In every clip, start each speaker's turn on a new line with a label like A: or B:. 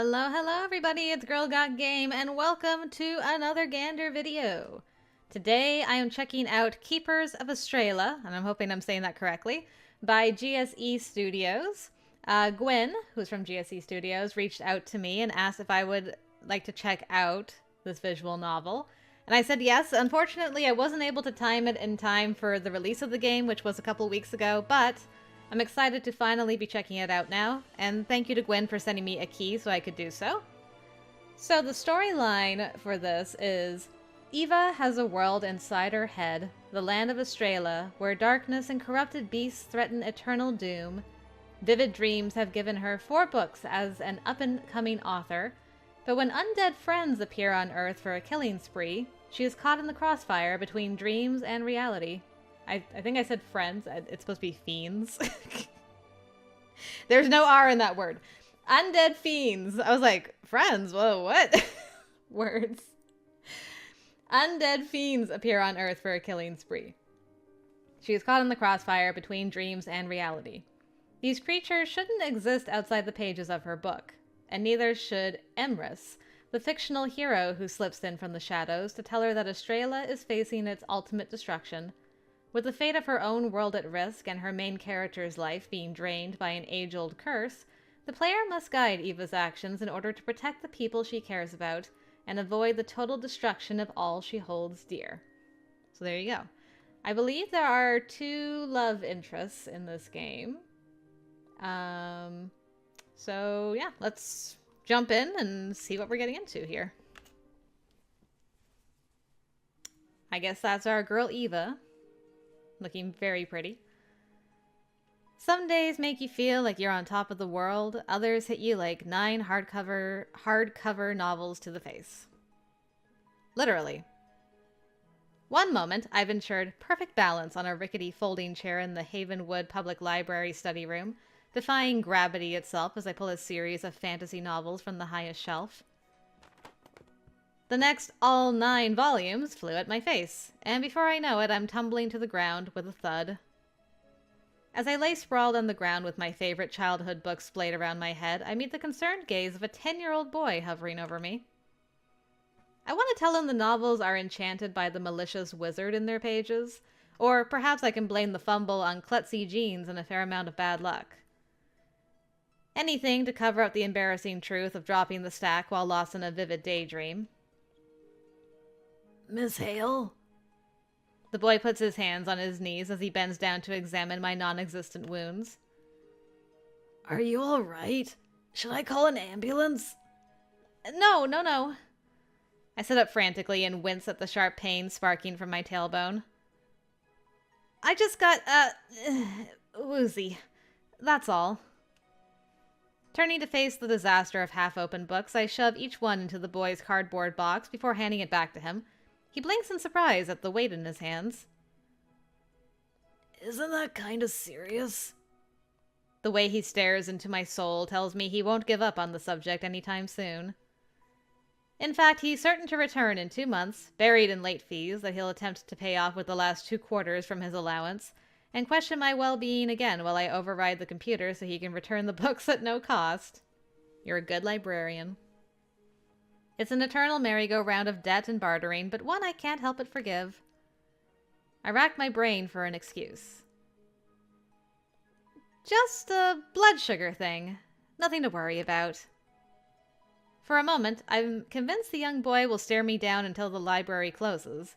A: Hello, hello everybody, it's Girl Got Game, and welcome to another Gander video. Today I am checking out Keepers of Astraela, and I'm hoping I'm saying that correctly, by GSE Studios. Gwen, who's from GSE Studios, reached out to me and asked if I would like to check out this visual novel. And I said yes. Unfortunately, I wasn't able to time it in time for the release of the game, which was a couple weeks ago, but I'm excited to finally be checking it out now, and thank you to Gwen for sending me a key so I could do so. So the storyline for this is, Eva has a world inside her head, the land of Astraela, where darkness and corrupted beasts threaten eternal doom. Vivid dreams have given her 4 books as an up-and-coming author, but when undead friends appear on Earth for a killing spree, she is caught in the crossfire between dreams and reality. I think I said friends. It's supposed to be fiends. There's no R in that word. Undead fiends. I was like, friends? Whoa, what? Words. Undead fiends appear on Earth for a killing spree. She is caught in the crossfire between dreams and reality. These creatures shouldn't exist outside the pages of her book, and neither should Emrys, the fictional hero who slips in from the shadows to tell her that Astraela is facing its ultimate destruction. With the fate of her own world at risk and her main character's life being drained by an age-old curse, the player must guide Eva's actions in order to protect the people she cares about and avoid the total destruction of all she holds dear. So there you go. I believe there are 2 love interests in this game. So yeah, let's jump in and see what we're getting into here. I guess that's our girl Eva. Looking very pretty. Some days make you feel like you're on top of the world. Others hit you like 9 hardcover novels to the face. Literally. One moment, I've ensured perfect balance on a rickety folding chair in the Havenwood Public Library study room, defying gravity itself as I pull a series of fantasy novels from the highest shelf. The next all 9 volumes flew at my face, and before I know it, I'm tumbling to the ground with a thud. As I lay sprawled on the ground with my favorite childhood book splayed around my head, I meet the concerned gaze of a 10-year-old boy hovering over me. I want to tell him the novels are enchanted by the malicious wizard in their pages, or perhaps I can blame the fumble on klutzy genes and a fair amount of bad luck. Anything to cover up the embarrassing truth of dropping the stack while lost in a vivid daydream. Miss Hale? The boy puts his hands on his knees as he bends down to examine my non-existent wounds. Are you all right? Should I call an ambulance? No. I sit up frantically and wince at the sharp pain sparking from my tailbone. I just got, woozy. That's all. Turning to face the disaster of half-open books, I shove each one into the boy's cardboard box before handing it back to him. He blinks in surprise at the weight in his hands. Isn't that kind of serious? The way he stares into my soul tells me he won't give up on the subject anytime soon. In fact, he's certain to return in 2 months, buried in late fees that he'll attempt to pay off with the last 2 quarters from his allowance, and question my well-being again while I override the computer so he can return the books at no cost. You're a good librarian. It's an eternal merry-go-round of debt and bartering, but one I can't help but forgive. I rack my brain for an excuse. Just a blood sugar thing. Nothing to worry about. For a moment, I'm convinced the young boy will stare me down until the library closes.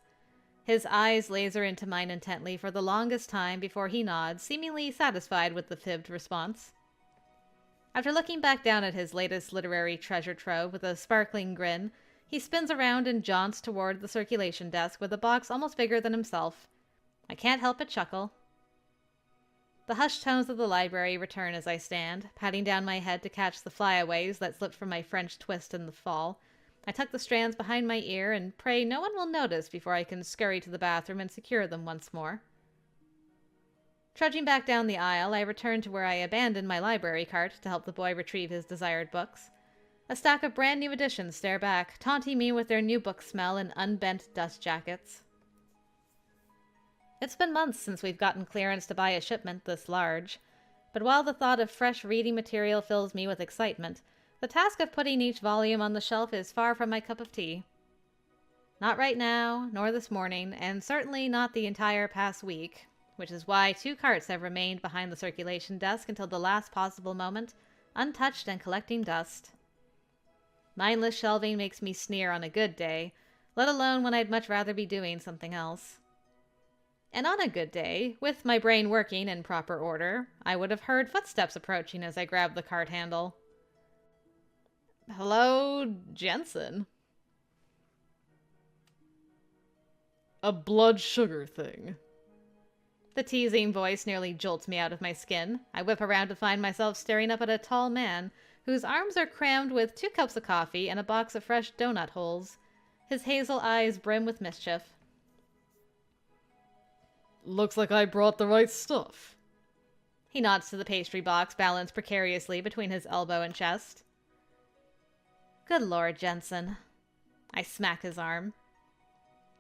A: His eyes laser into mine intently for the longest time before he nods, seemingly satisfied with the fibbed response. After looking back down at his latest literary treasure trove with a sparkling grin, he spins around and jaunts toward the circulation desk with a box almost bigger than himself. I can't help but chuckle. The hushed tones of the library return as I stand, patting down my head to catch the flyaways that slipped from my French twist in the fall. I tuck the strands behind my ear and pray no one will notice before I can scurry to the bathroom and secure them once more. Trudging back down the aisle, I return to where I abandoned my library cart to help the boy retrieve his desired books. A stack of brand new editions stare back, taunting me with their new book smell and unbent dust jackets. It's been months since we've gotten clearance to buy a shipment this large, but while the thought of fresh reading material fills me with excitement, the task of putting each volume on the shelf is far from my cup of tea. Not right now, nor this morning, and certainly not the entire past week, which is why 2 carts have remained behind the circulation desk until the last possible moment, untouched and collecting dust. Mindless shelving makes me sneer on a good day, let alone when I'd much rather be doing something else. And on a good day, with my brain working in proper order, I would have heard footsteps approaching as I grabbed the cart handle. Hello, Jensen.
B: A blood sugar thing.
A: The teasing voice nearly jolts me out of my skin. I whip around to find myself staring up at a tall man, whose arms are crammed with 2 cups of coffee and a box of fresh donut holes. His hazel eyes brim with mischief.
B: Looks like I brought the right stuff.
A: He nods to the pastry box balanced precariously between his elbow and chest. Good Lord, Jensen. I smack his arm.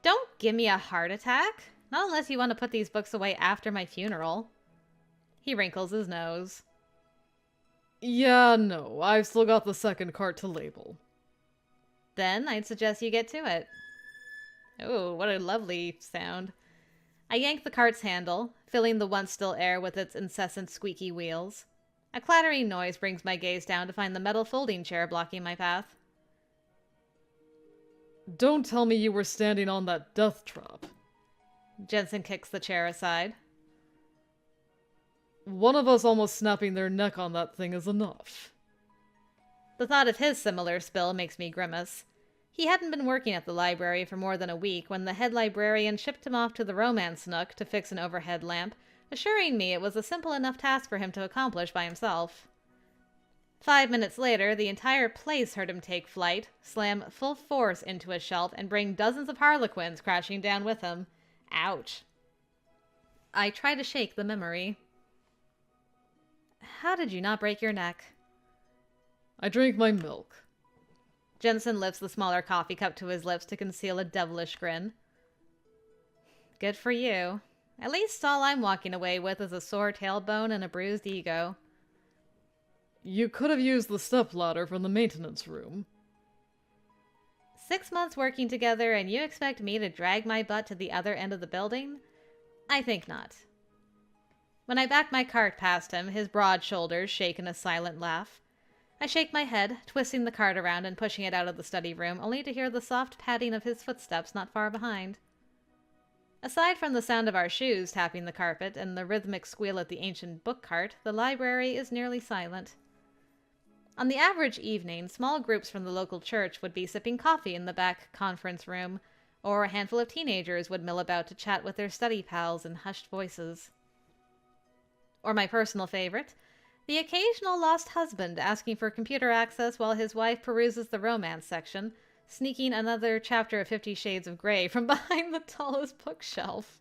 A: Don't give me a heart attack. Not unless you want to put these books away after my funeral. He wrinkles his nose.
B: Yeah, no, I've still got the second cart to label.
A: Then I'd suggest you get to it. Oh, what a lovely sound. I yank the cart's handle, filling the once still air with its incessant squeaky wheels. A clattering noise brings my gaze down to find the metal folding chair blocking my path.
B: Don't tell me you were standing on that death trap.
A: Jensen kicks the chair aside.
B: One of us almost snapping their neck on that thing is enough.
A: The thought of his similar spill makes me grimace. He hadn't been working at the library for more than a week when the head librarian shipped him off to the romance nook to fix an overhead lamp, assuring me it was a simple enough task for him to accomplish by himself. 5 minutes later, the entire place heard him take flight, slam full force into a shelf, and bring dozens of harlequins crashing down with him. Ouch. I try to shake the memory. How did you not break your neck?
B: I drank my milk.
A: Jensen lifts the smaller coffee cup to his lips to conceal a devilish grin. Good for you. At least all I'm walking away with is a sore tailbone and a bruised ego.
B: You could have used the stepladder from the maintenance room.
A: 6 months working together and you expect me to drag my butt to the other end of the building? I think not. When I back my cart past him, his broad shoulders shake in a silent laugh. I shake my head, twisting the cart around and pushing it out of the study room, only to hear the soft padding of his footsteps not far behind. Aside from the sound of our shoes tapping the carpet and the rhythmic squeal of the ancient book cart, the library is nearly silent. On the average evening, small groups from the local church would be sipping coffee in the back conference room, or a handful of teenagers would mill about to chat with their study pals in hushed voices. Or my personal favorite, the occasional lost husband asking for computer access while his wife peruses the romance section, sneaking another chapter of 50 Shades of Grey from behind the tallest bookshelf.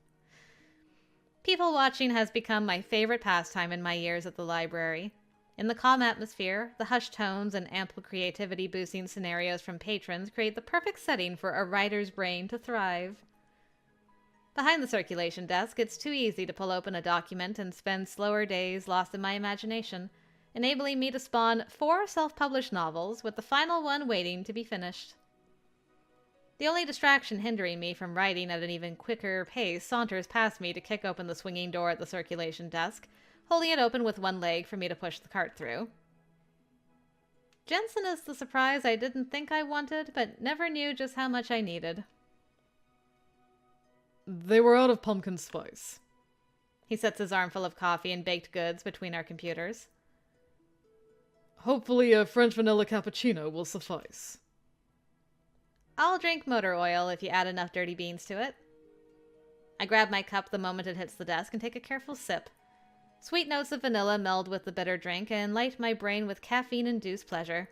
A: People watching has become my favorite pastime in my years at the library. In the calm atmosphere, the hushed tones and ample creativity-boosting scenarios from patrons create the perfect setting for a writer's brain to thrive. Behind the circulation desk, it's too easy to pull open a document and spend slower days lost in my imagination, enabling me to spawn 4 self-published novels, with the final one waiting to be finished. The only distraction hindering me from writing at an even quicker pace saunters past me to kick open the swinging door at the circulation desk, holding it open with one leg for me to push the cart through. Jensen is the surprise I didn't think I wanted, but never knew just how much I needed.
B: They were out of pumpkin spice.
A: He sets his armful of coffee and baked goods between our computers.
B: Hopefully a French vanilla cappuccino will suffice.
A: I'll drink motor oil if you add enough dirty beans to it. I grab my cup the moment it hits the desk and take a careful sip. Sweet notes of vanilla meld with the bitter drink and light my brain with caffeine-induced pleasure.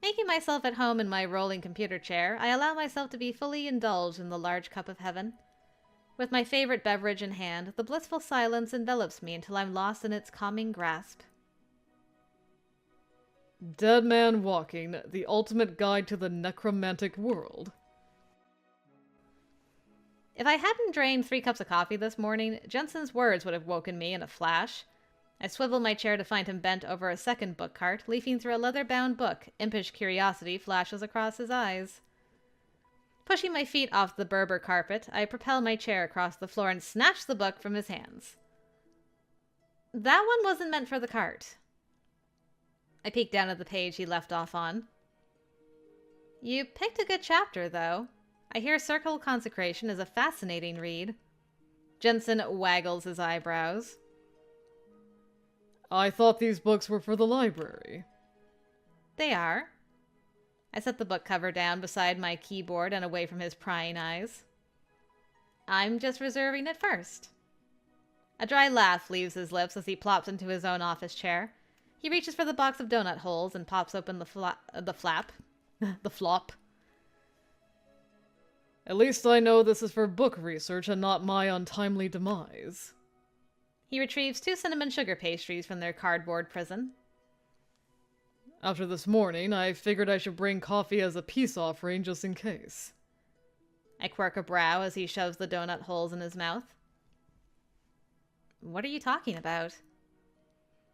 A: Making myself at home in my rolling computer chair, I allow myself to be fully indulged in the large cup of heaven. With my favorite beverage in hand, the blissful silence envelops me until I'm lost in its calming grasp.
B: Dead Man Walking, the ultimate guide to the necromantic world.
A: If I hadn't drained 3 cups of coffee this morning, Jensen's words would have woken me in a flash. I swivel my chair to find him bent over a second book cart, leafing through a leather-bound book. Impish curiosity flashes across his eyes. Pushing my feet off the Berber carpet, I propel my chair across the floor and snatch the book from his hands. That one wasn't meant for the cart. I peek down at the page he left off on. You picked a good chapter, though. I hear Circle Consecration is a fascinating read. Jensen waggles his eyebrows.
B: I thought these books were for the library.
A: They are. I set the book cover down beside my keyboard and away from his prying eyes. I'm just reserving it first. A dry laugh leaves his lips as he plops into his own office chair. He reaches for the box of donut holes and pops open the flap. The flop.
B: At least I know this is for book research and not my untimely demise.
A: He retrieves 2 cinnamon sugar pastries from their cardboard prison.
B: After this morning, I figured I should bring coffee as a peace offering just in case.
A: I quirk a brow as he shoves the donut holes in his mouth. What are you talking about?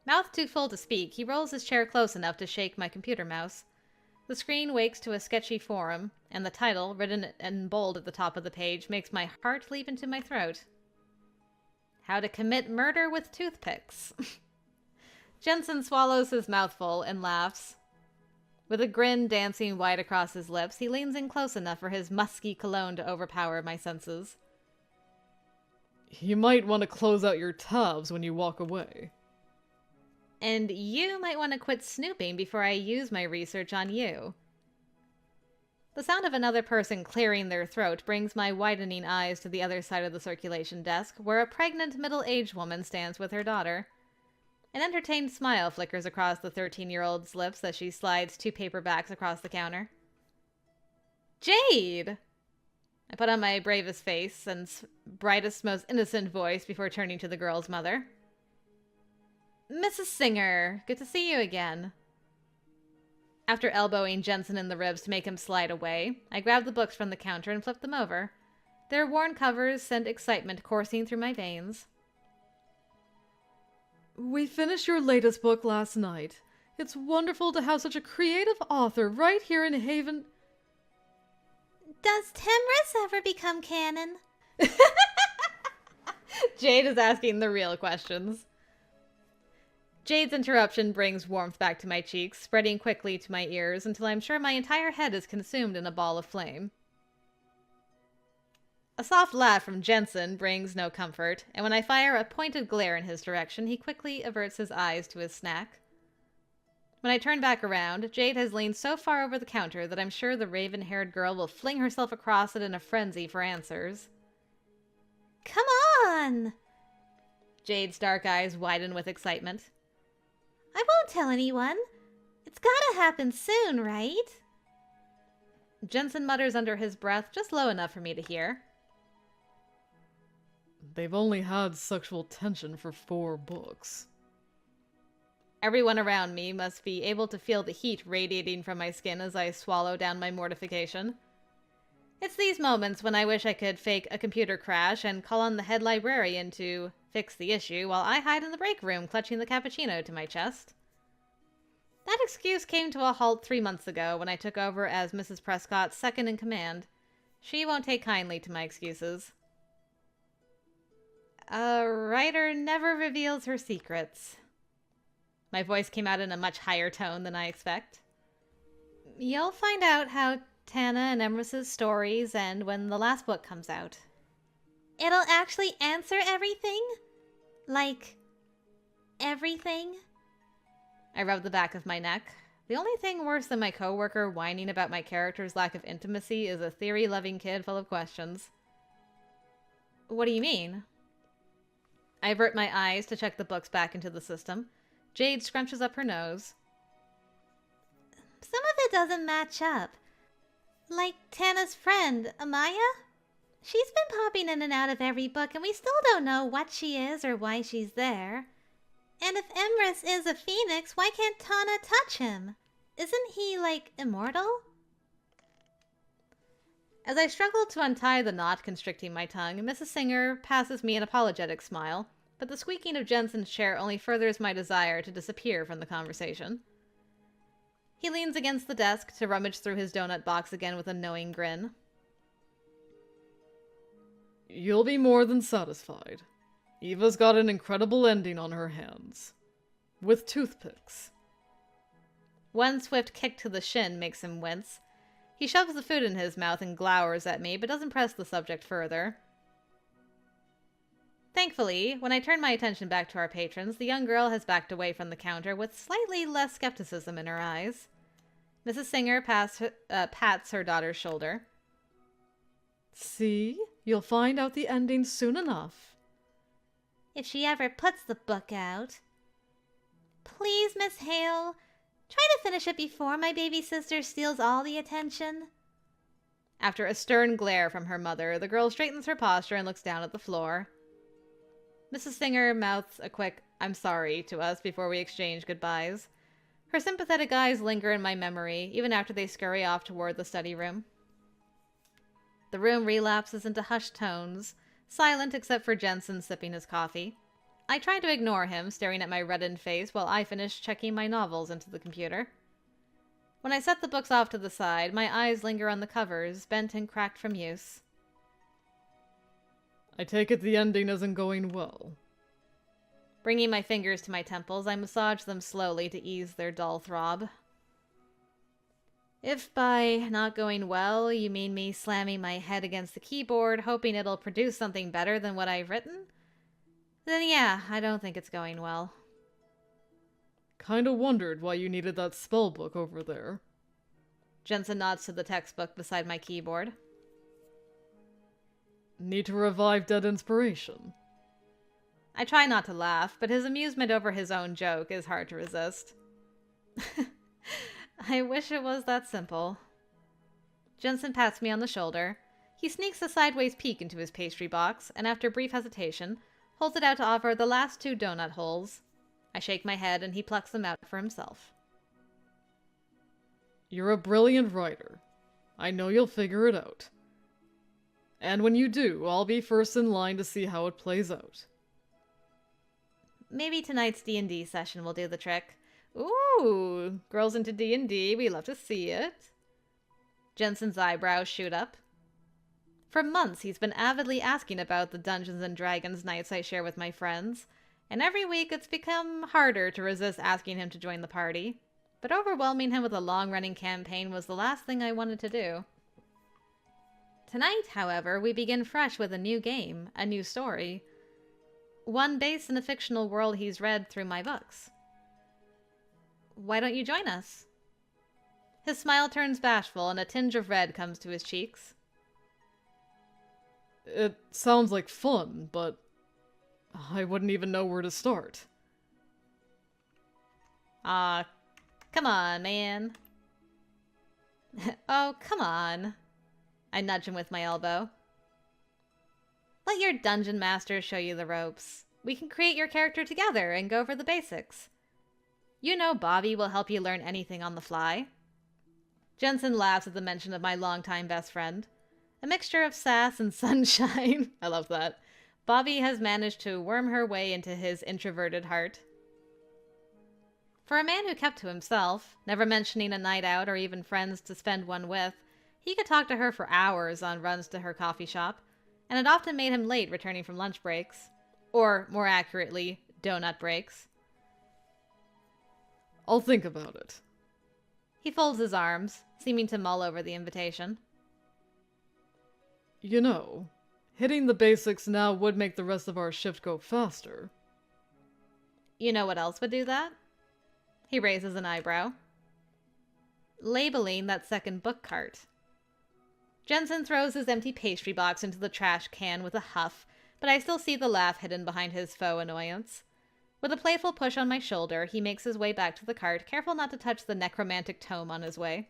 A: Mouth too full to speak, he rolls his chair close enough to shake my computer mouse. The screen wakes to a sketchy forum, and the title, written in bold at the top of the page, makes my heart leap into my throat. How to commit murder with toothpicks. Jensen swallows his mouthful and laughs. With a grin dancing wide across his lips, he leans in close enough for his musky cologne to overpower my senses.
B: You might want to close out your tabs when you walk away.
A: And you might want to quit snooping before I use my research on you. The sound of another person clearing their throat brings my widening eyes to the other side of the circulation desk, where a pregnant middle-aged woman stands with her daughter. An entertained smile flickers across the 13-year-old's lips as she slides 2 paperbacks across the counter. Jade! I put on my bravest face and brightest, most innocent voice before turning to the girl's mother. Mrs. Singer, good to see you again. After elbowing Jensen in the ribs to make him slide away, I grabbed the books from the counter and flipped them over. Their worn covers sent excitement coursing through my veins.
B: We finished your latest book last night. It's wonderful to have such a creative author right here in Haven.
C: Does Themrys ever become canon?
A: Jade is asking the real questions. Jade's interruption brings warmth back to my cheeks, spreading quickly to my ears until I'm sure my entire head is consumed in a ball of flame. A soft laugh from Jensen brings no comfort, and when I fire a pointed glare in his direction, he quickly averts his eyes to his snack. When I turn back around, Jade has leaned so far over the counter that I'm sure the raven-haired girl will fling herself across it in a frenzy for answers.
C: Come on!
A: Jade's dark eyes widen with excitement.
C: I won't tell anyone. It's gotta happen soon, right?
A: Jensen mutters under his breath, just low enough for me to hear.
B: They've only had sexual tension for 4 books.
A: Everyone around me must be able to feel the heat radiating from my skin as I swallow down my mortification. It's these moments when I wish I could fake a computer crash and call on the head librarian to fix the issue while I hide in the break room clutching the cappuccino to my chest. That excuse came to a halt 3 months ago when I took over as Mrs. Prescott's second in command. She won't take kindly to my excuses. A writer never reveals her secrets. My voice came out in a much higher tone than I expect. You'll find out how Tana and Emrys' stories end when the last book comes out.
C: It'll actually answer everything? Like, everything?
A: I rubbed the back of my neck. The only thing worse than my coworker whining about my character's lack of intimacy is a theory-loving kid full of questions. What do you mean? I avert my eyes to check the books back into the system. Jade scrunches up her nose.
C: Some of it doesn't match up. Like Tana's friend, Amaya? She's been popping in and out of every book, and we still don't know what she is or why she's there. And if Emrys is a phoenix, why can't Tana touch him? Isn't he, like, immortal? As I struggle to untie the knot constricting my tongue, Mrs. Singer passes me an apologetic smile.
A: but the squeaking of Jensen's chair only furthers my desire to disappear from the conversation. He leans against the desk to rummage through his donut box again with a knowing grin.
B: You'll be more than satisfied. Eva's got an incredible ending on her hands. With toothpicks.
A: One swift kick to the shin makes him wince. He shoves the food in his mouth and glowers at me, but doesn't press the subject further. Thankfully, when I turn my attention back to our patrons, the young girl has backed away from the counter with slightly less skepticism in her eyes. Mrs. Singer pats her daughter's shoulder.
B: See? You'll find out the ending soon enough.
C: If she ever puts the book out. Please, Miss Hale, try to finish it before my baby sister steals all the attention.
A: After a stern glare from her mother, the girl straightens her posture and looks down at the floor. Mrs. Singer mouths a quick, "I'm sorry," to us before we exchange goodbyes. Her sympathetic eyes linger in my memory, even after they scurry off toward the study room. The room relapses into hushed tones, silent except for Jensen sipping his coffee. I try to ignore him, staring at my reddened face while I finish checking my novels into the computer. When I set the books off to the side, my eyes linger on the covers, bent and cracked from use.
B: I take it the ending isn't going well.
A: Bringing my fingers to my temples, I massage them slowly to ease their dull throb. If by not going well, you mean me slamming my head against the keyboard, hoping it'll produce something better than what I've written, then yeah, I don't think it's going well.
B: Kinda wondered why you needed that spell book over there.
A: Jensen nods to the textbook beside my keyboard.
B: Need to revive dead inspiration.
A: I try not to laugh, but his amusement over his own joke is hard to resist. I wish it was that simple. Jensen pats me on the shoulder. He sneaks a sideways peek into his pastry box, and after brief hesitation, holds it out to offer the last 2 donut holes. I shake my head, and he plucks them out for himself.
B: You're a brilliant writer. I know you'll figure it out. And when you do, I'll be first in line to see how it plays out.
A: Maybe tonight's D&D session will do the trick. Ooh, girls into D&D, we love to see it. Jensen's eyebrows shoot up. For months, he's been avidly asking about the Dungeons & Dragons nights I share with my friends, and every week it's become harder to resist asking him to join the party. But overwhelming him with a long-running campaign was the last thing I wanted to do. Tonight, however, we begin fresh with a new game, a new story. One based in a fictional world he's read through my books. Why don't you join us? His smile turns bashful and a tinge of red comes to his cheeks.
B: It sounds like fun, but I wouldn't even know where to start.
A: Come on, man. Oh, come on. I nudge him with my elbow. Let your dungeon master show you the ropes. We can create your character together and go over the basics. You know Bobby will help you learn anything on the fly. Jensen laughs at the mention of my longtime best friend. A mixture of sass and sunshine. I love that. Bobby has managed to worm her way into his introverted heart. For a man who kept to himself, never mentioning a night out or even friends to spend one with, he could talk to her for hours on runs to her coffee shop, and it often made him late returning from lunch breaks. Or, more accurately, donut breaks.
B: I'll think about it.
A: He folds his arms, seeming to mull over the invitation.
B: You know, hitting the basics now would make the rest of our shift go faster.
A: You know what else would do that? He raises an eyebrow. Labeling that second book cart. Jensen throws his empty pastry box into the trash can with a huff, but I still see the laugh hidden behind his faux annoyance. With a playful push on my shoulder, he makes his way back to the cart, careful not to touch the necromantic tome on his way.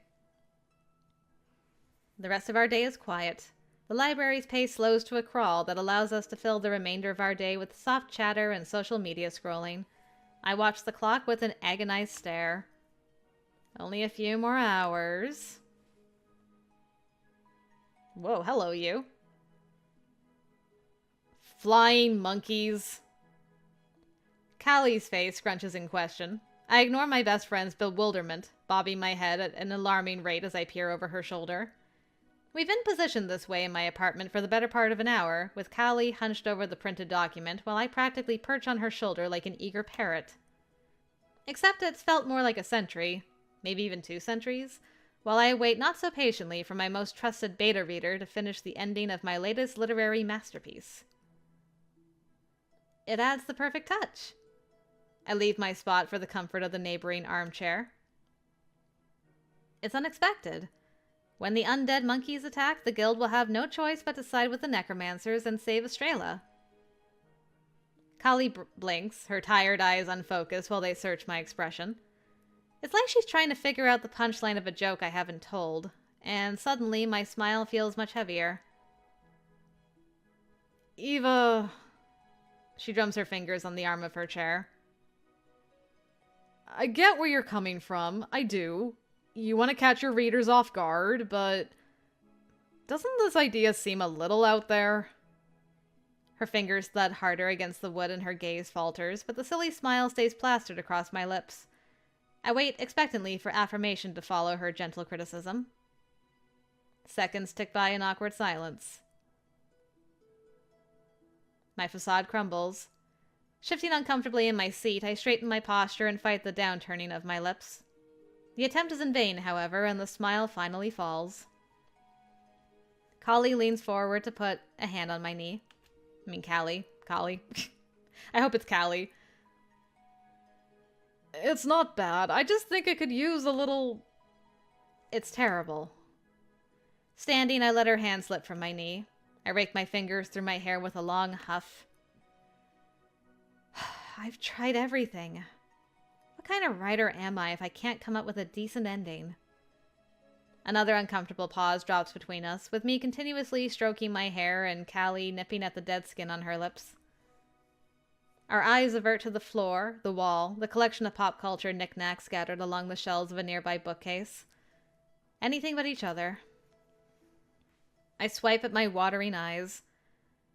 A: The rest of our day is quiet. The library's pace slows to a crawl that allows us to fill the remainder of our day with soft chatter and social media scrolling. I watch the clock with an agonized stare. Only a few more hours. Whoa, hello, you. Flying monkeys. Callie's face scrunches in question. I ignore my best friend's bewilderment, bobbing my head at an alarming rate as I peer over her shoulder. We've been positioned this way in my apartment for the better part of an hour, with Callie hunched over the printed document while I practically perch on her shoulder like an eager parrot. Except it's felt more like a century, maybe even 2 centuries, while I wait not so patiently for my most trusted beta reader to finish the ending of my latest literary masterpiece. It adds the perfect touch. I leave my spot for the comfort of the neighboring armchair. It's unexpected. When the undead monkeys attack, the guild will have no choice but to side with the necromancers and save Astraela. Kali blinks, her tired eyes unfocused while they search my expression. It's like she's trying to figure out the punchline of a joke I haven't told, and suddenly my smile feels much heavier.
B: Eva...
A: She drums her fingers on the arm of her chair.
B: I get where you're coming from. I do. You want to catch your readers off guard, but... doesn't this idea seem a little out there?
A: Her fingers thud harder against the wood and her gaze falters, but the silly smile stays plastered across my lips. I wait expectantly for affirmation to follow her gentle criticism. Seconds tick by in awkward silence. My facade crumbles. Shifting uncomfortably in my seat, I straighten my posture and fight the downturning of my lips. The attempt is in vain, however, and the smile finally falls. Callie leans forward to put a hand on my knee. Callie. I hope it's Callie.
B: It's not bad. I just think it could use a little...
A: It's terrible. Standing, I let her hand slip from my knee. I rake my fingers through my hair with a long huff. I've tried everything. What kind of writer am I if I can't come up with a decent ending? Another uncomfortable pause drops between us, with me continuously stroking my hair and Callie nipping at the dead skin on her lips. Our eyes avert to the floor, the wall, the collection of pop culture knickknacks scattered along the shelves of a nearby bookcase. Anything but each other. I swipe at my watering eyes.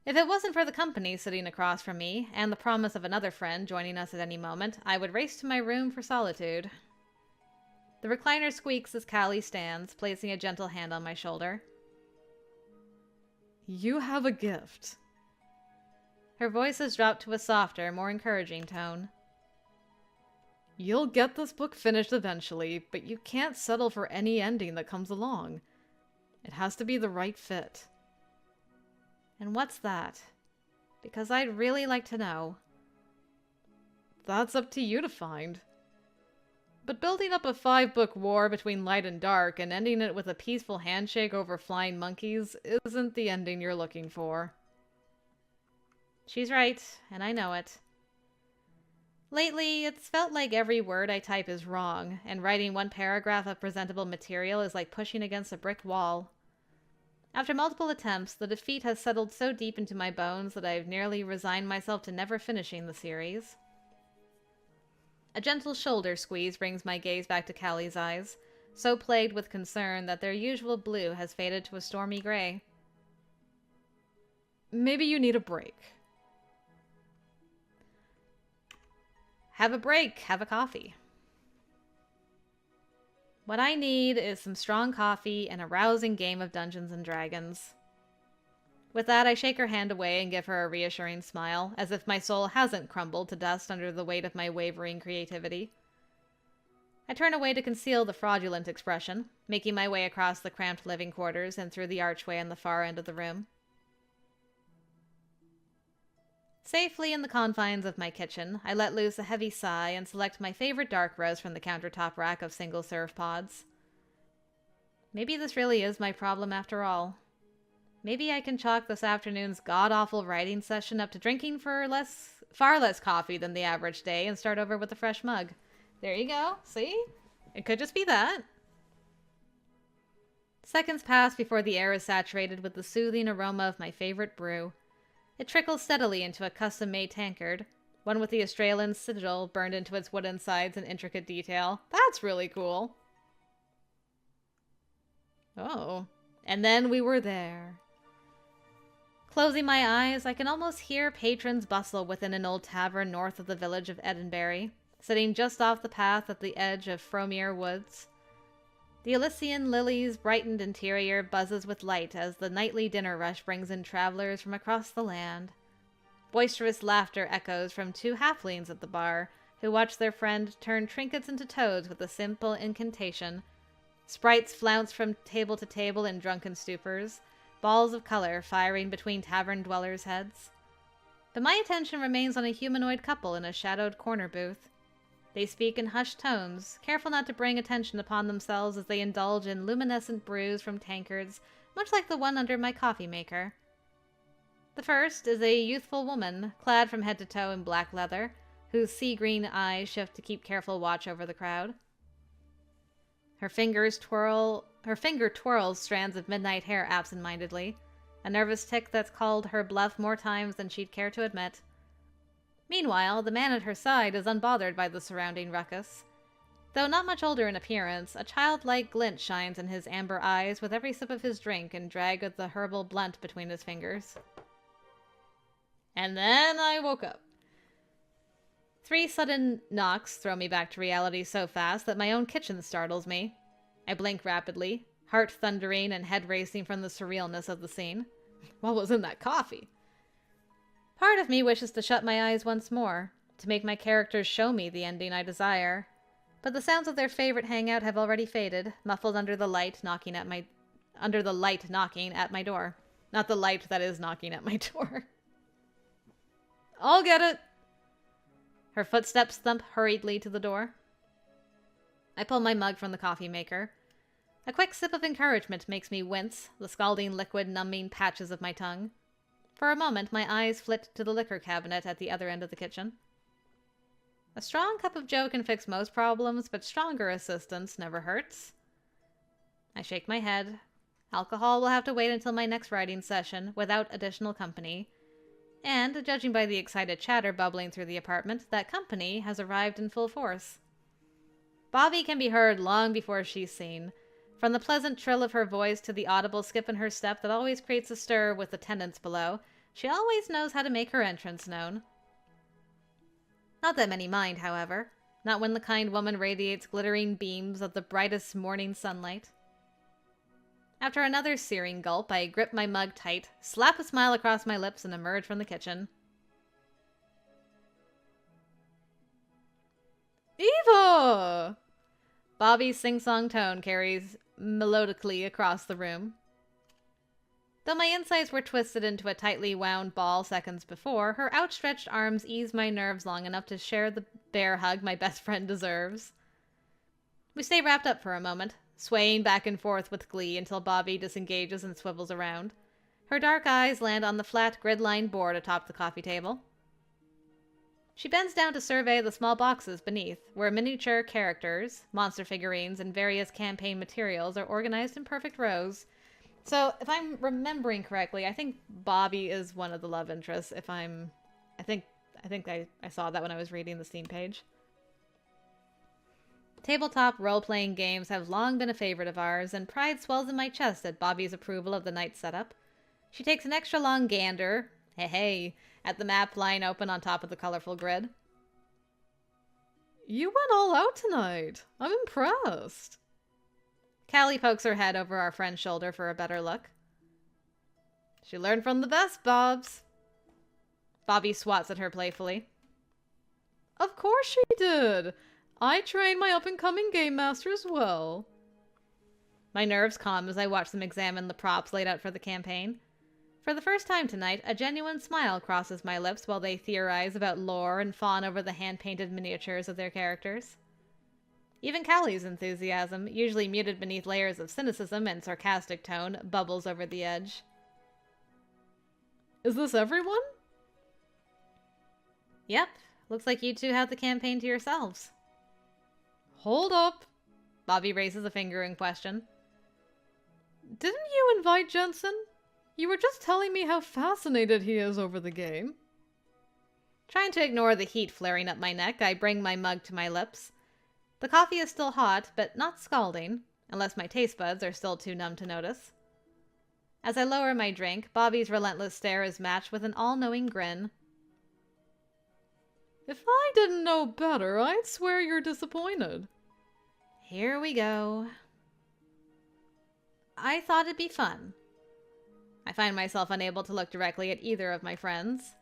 A: If it wasn't for the company sitting across from me, and the promise of another friend joining us at any moment, I would race to my room for solitude. The recliner squeaks as Callie stands, placing a gentle hand on my shoulder.
B: You have a gift.
A: Her voice has dropped to a softer, more encouraging tone.
B: You'll get this book finished eventually, but you can't settle for any ending that comes along. It has to be the right fit.
A: And what's that? Because I'd really like to know.
B: That's up to you to find. But building up a 5-book war between light and dark and ending it with a peaceful handshake over flying monkeys isn't the ending you're looking for.
A: She's right, and I know it. Lately, it's felt like every word I type is wrong, and writing one paragraph of presentable material is like pushing against a brick wall. After multiple attempts, the defeat has settled so deep into my bones that I've nearly resigned myself to never finishing the series. A gentle shoulder squeeze brings my gaze back to Callie's eyes, so plagued with concern that their usual blue has faded to a stormy gray.
B: Maybe you need a break.
A: Have a break, have a coffee. What I need is some strong coffee and a rousing game of Dungeons and Dragons. With that, I shake her hand away and give her a reassuring smile, as if my soul hasn't crumbled to dust under the weight of my wavering creativity. I turn away to conceal the fraudulent expression, making my way across the cramped living quarters and through the archway on the far end of the room. Safely in the confines of my kitchen, I let loose a heavy sigh and select my favorite dark roast from the countertop rack of single-serve pods. Maybe this really is my problem after all. Maybe I can chalk this afternoon's god-awful writing session up to drinking far less coffee than the average day and start over with a fresh mug. There you go, see? It could just be that. Seconds pass before the air is saturated with the soothing aroma of my favorite brew. It trickles steadily into a custom-made tankard, one with the Astraelan sigil burned into its wooden sides in intricate detail. That's really cool. Oh, and then we were there. Closing my eyes, I can almost hear patrons bustle within an old tavern north of the village of Edinbury, sitting just off the path at the edge of Fromere Woods. The Elysian lily's brightened interior buzzes with light as the nightly dinner rush brings in travelers from across the land. Boisterous laughter echoes from two halflings at the bar, who watch their friend turn trinkets into toads with a simple incantation. Sprites flounce from table to table in drunken stupors, balls of color firing between tavern dwellers' heads. But my attention remains on a humanoid couple in a shadowed corner booth. They speak in hushed tones, careful not to bring attention upon themselves as they indulge in luminescent brews from tankards, much like the one under my coffee maker. The first is a youthful woman, clad from head to toe in black leather, whose sea-green eyes shift to keep careful watch over the crowd. Her finger twirls strands of midnight hair absent-mindedly, a nervous tic that's called her bluff more times than she'd care to admit. Meanwhile, the man at her side is unbothered by the surrounding ruckus. Though not much older in appearance, a childlike glint shines in his amber eyes with every sip of his drink and drag of the herbal blunt between his fingers. And then I woke up. 3 sudden knocks throw me back to reality so fast that my own kitchen startles me. I blink rapidly, heart thundering and head racing from the surrealness of the scene. What was in that coffee? Part of me wishes to shut my eyes once more, to make my characters show me the ending I desire. But the sounds of their favorite hangout have already faded, muffled under the light knocking at my door. Not the light that is knocking at my door. I'll get it. Her footsteps thump hurriedly to the door. I pull my mug from the coffee maker. A quick sip of encouragement makes me wince, the scalding liquid numbing patches of my tongue. For a moment, my eyes flit to the liquor cabinet at the other end of the kitchen. A strong cup of joe can fix most problems, but stronger assistance never hurts. I shake my head. Alcohol will have to wait until my next writing session, without additional company. And, judging by the excited chatter bubbling through the apartment, that company has arrived in full force. Bobby can be heard long before she's seen. From the pleasant trill of her voice to the audible skip in her step that always creates a stir with the tenants below, she always knows how to make her entrance known. Not that many mind, however. Not when the kind woman radiates glittering beams of the brightest morning sunlight. After another searing gulp, I grip my mug tight, slap a smile across my lips, and emerge from the kitchen.
B: Eva!
A: Bobby's sing-song tone carries melodically across the room. Though my insides were twisted into a tightly wound ball seconds before, her outstretched arms ease my nerves long enough to share the bear hug my best friend deserves. We stay wrapped up for a moment, swaying back and forth with glee until Bobby disengages and swivels around. Her dark eyes land on the flat grid-lined board atop the coffee table. She bends down to survey the small boxes beneath, where miniature characters, monster figurines, and various campaign materials are organized in perfect rows. So, if I'm remembering correctly, I think Bobby is one of the love interests. I think I saw that when I was reading the Steam page. Tabletop role-playing games have long been a favorite of ours, and pride swells in my chest at Bobby's approval of the night setup. She takes an extra long gander, hey, at the map lying open on top of the colorful grid.
B: You went all out tonight. I'm impressed.
A: Callie pokes her head over our friend's shoulder for a better look.
B: She learned from the best, Bobs.
A: Bobby swats at her playfully.
B: Of course she did. I trained my up-and-coming game master as well.
A: My nerves calm as I watch them examine the props laid out for the campaign. For the first time tonight, a genuine smile crosses my lips while they theorize about lore and fawn over the hand-painted miniatures of their characters. Even Callie's enthusiasm, usually muted beneath layers of cynicism and sarcastic tone, bubbles over the edge.
B: Is this everyone?
A: Yep. Looks like you two have the campaign to yourselves.
B: Hold up.
A: Bobby raises a finger in question.
B: Didn't you invite Jensen? You were just telling me how fascinated he is over the game.
A: Trying to ignore the heat flaring up my neck, I bring my mug to my lips. The coffee is still hot, but not scalding, unless my taste buds are still too numb to notice. As I lower my drink, Bobby's relentless stare is matched with an all-knowing grin.
B: If I didn't know better, I'd swear you're disappointed.
A: Here we go. I thought it'd be fun. I find myself unable to look directly at either of my friends.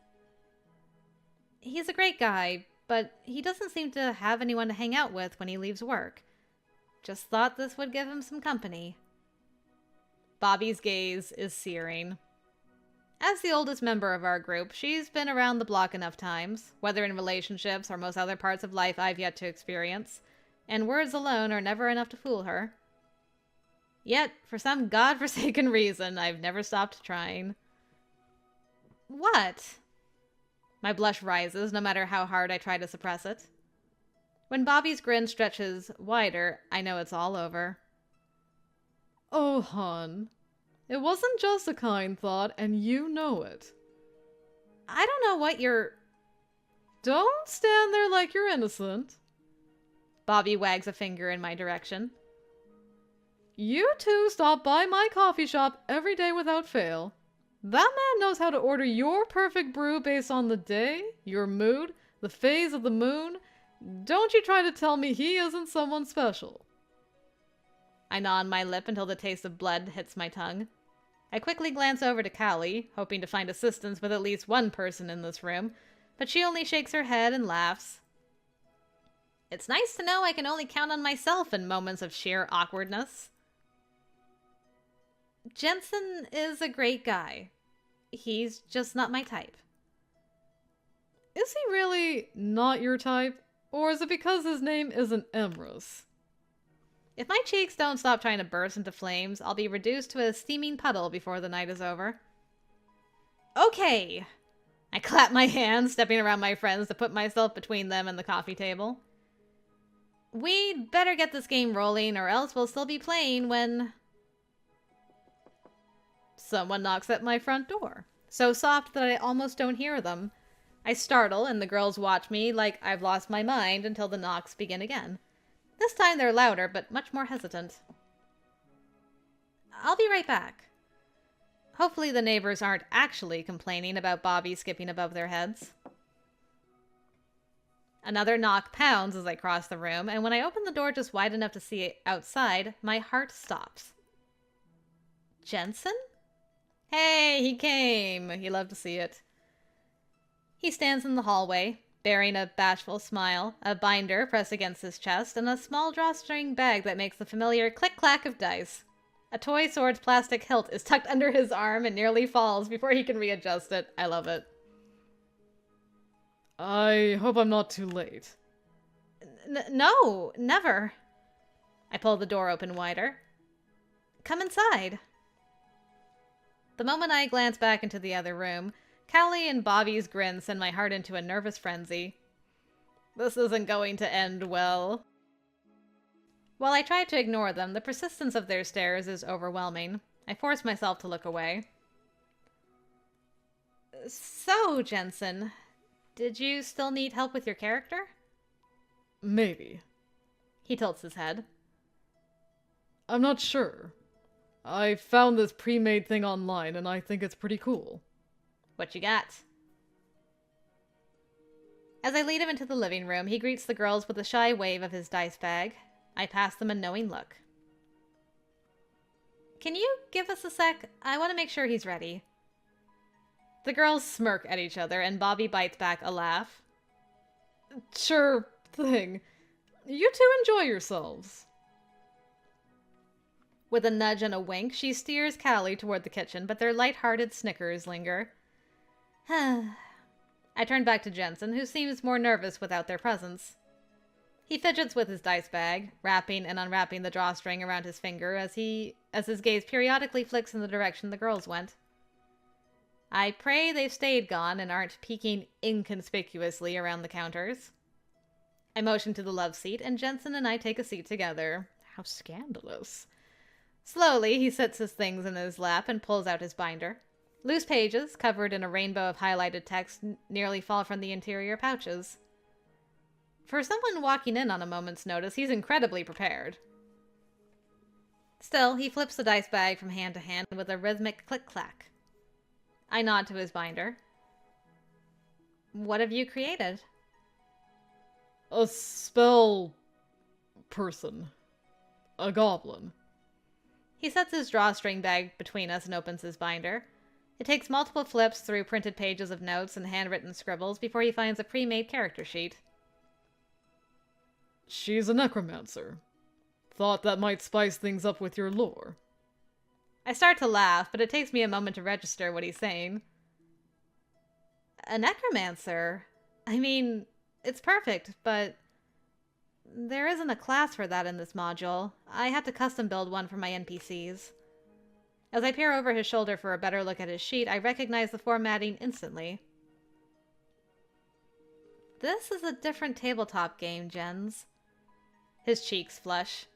A: He's a great guy, but he doesn't seem to have anyone to hang out with when he leaves work. Just thought this would give him some company. Bobby's gaze is searing. As the oldest member of our group, she's been around the block enough times, whether in relationships or most other parts of life I've yet to experience, and words alone are never enough to fool her. Yet, for some godforsaken reason, I've never stopped trying. What? My blush rises, no matter how hard I try to suppress it. When Bobby's grin stretches wider, I know it's all over.
B: Oh, hon. It wasn't just a kind thought, and you know it.
A: I don't know what you're...
B: Don't stand there like you're innocent.
A: Bobby wags a finger in my direction.
B: You two stop by my coffee shop every day without fail. That man knows how to order your perfect brew based on the day, your mood, the phase of the moon. Don't you try to tell me he isn't someone special.
A: I gnaw on my lip until the taste of blood hits my tongue. I quickly glance over to Callie, hoping to find assistance with at least one person in this room, but she only shakes her head and laughs. It's nice to know I can only count on myself in moments of sheer awkwardness. Jensen is a great guy. He's just not my type.
B: Is he really not your type? Or is it because his name isn't Emrys?
A: If my cheeks don't stop trying to burst into flames, I'll be reduced to a steaming puddle before the night is over. Okay! I clap my hands, stepping around my friends to put myself between them and the coffee table. We'd better get this game rolling, or else we'll still be playing when... Someone knocks at my front door, so soft that I almost don't hear them. I startle, and the girls watch me like I've lost my mind until the knocks begin again. This time they're louder, but much more hesitant. I'll be right back. Hopefully the neighbors aren't actually complaining about Bobby skipping above their heads. Another knock pounds as I cross the room, and when I open the door just wide enough to see outside, my heart stops. Jensen? Hey, he came. You love to see it. He stands in the hallway, bearing a bashful smile, a binder pressed against his chest, and a small drawstring bag that makes the familiar click-clack of dice. A toy sword's plastic hilt is tucked under his arm and nearly falls before he can readjust it. I love it.
B: I hope I'm not too late.
A: No, never. I pull the door open wider. Come inside. The moment I glance back into the other room, Callie and Bobby's grin send my heart into a nervous frenzy. This isn't going to end well. While I try to ignore them, the persistence of their stares is overwhelming. I force myself to look away. So, Jensen, did you still need help with your character?
B: Maybe.
A: He tilts his head.
B: I'm not sure. I found this pre-made thing online and I think it's pretty cool.
A: What you got? As I lead him into the living room, he greets the girls with a shy wave of his dice bag. I pass them a knowing look. Can you give us a sec? I want to make sure he's ready. The girls smirk at each other, and Bobby bites back a laugh.
B: Sure thing. You two enjoy yourselves.
A: With a nudge and a wink, she steers Callie toward the kitchen, but their light-hearted snickers linger. I turn back to Jensen, who seems more nervous without their presence. He fidgets with his dice bag, wrapping and unwrapping the drawstring around his finger as his gaze periodically flicks in the direction the girls went. I pray they've stayed gone and aren't peeking inconspicuously around the counters. I motion to the love seat, and Jensen and I take a seat together. How scandalous. Slowly, he sets his things in his lap and pulls out his binder. Loose pages, covered in a rainbow of highlighted text, nearly fall from the interior pouches. For someone walking in on a moment's notice, he's incredibly prepared. Still, he flips the dice bag from hand to hand with a rhythmic click-clack. I nod to his binder. What have you created?
B: A spell person. A goblin.
A: He sets his drawstring bag between us and opens his binder. It takes multiple flips through printed pages of notes and handwritten scribbles before he finds a pre-made character sheet.
B: She's a necromancer. Thought that might spice things up with your lore.
A: I start to laugh, but it takes me a moment to register what he's saying. A necromancer? I mean, it's perfect, but there isn't a class for that in this module. I had to custom build one for my NPCs. As I peer over his shoulder for a better look at his sheet, I recognize the formatting instantly. This is a different tabletop game, Jens. His cheeks flush.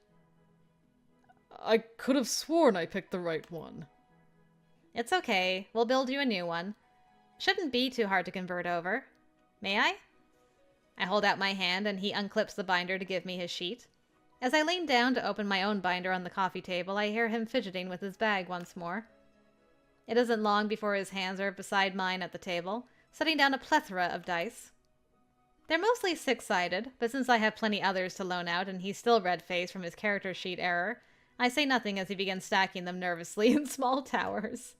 B: I could have sworn I picked the right one.
A: It's okay. We'll build you a new one. Shouldn't be too hard to convert over. May I? I hold out my hand and he unclips the binder to give me his sheet. As I lean down to open my own binder on the coffee table, I hear him fidgeting with his bag once more. It isn't long before his hands are beside mine at the table, setting down a plethora of dice. They're mostly six-sided, but since I have plenty others to loan out and he's still red-faced from his character sheet error, I say nothing as he begins stacking them nervously in small towers.